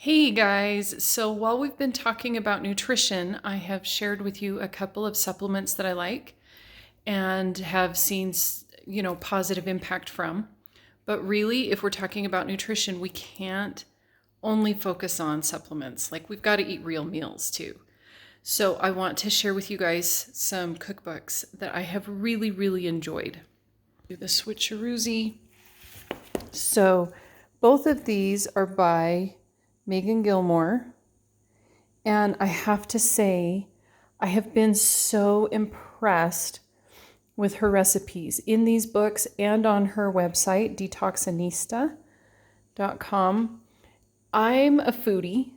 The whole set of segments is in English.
Hey guys, so while we've been talking about nutrition, I have shared with you a couple of supplements that I like and have seen, positive impact from. But really, if we're talking about nutrition, we can't only focus on supplements. Like we've got to eat real meals too. So I want to share with you guys some cookbooks that I have really, really enjoyed. Do the switcheroozy. So both of these are by Megan Gilmore. And I have to say, I have been so impressed with her recipes in these books and on her website, detoxinista.com. I'm a foodie,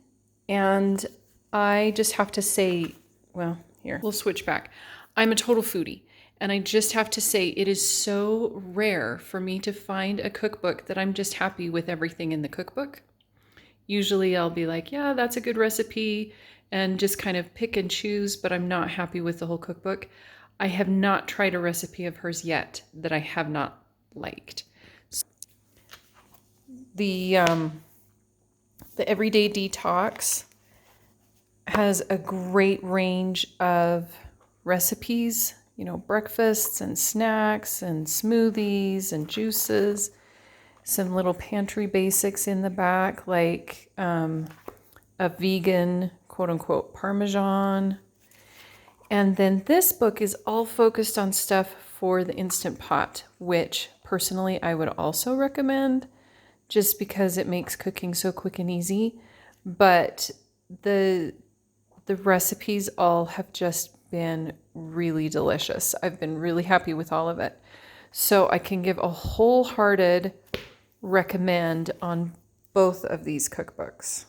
and I just have to say, well, here, we'll switch back. I'm a total foodie, and I just have to say it is so rare for me to find a cookbook that I'm just happy with everything in the cookbook. Usually I'll be like, yeah, that's a good recipe, and just kind of pick and choose, but I'm not happy with the whole cookbook. I have not tried a recipe of hers yet that I have not liked. The Everyday Detox has a great range of recipes, breakfasts and snacks and smoothies and juices. Some little pantry basics in the back, like a vegan, quote unquote, Parmesan. And then this book is all focused on stuff for the Instant Pot, which personally I would also recommend just because it makes cooking so quick and easy. But the recipes all have just been really delicious. I've been really happy with all of it. So I can give a wholehearted recommend on both of these cookbooks.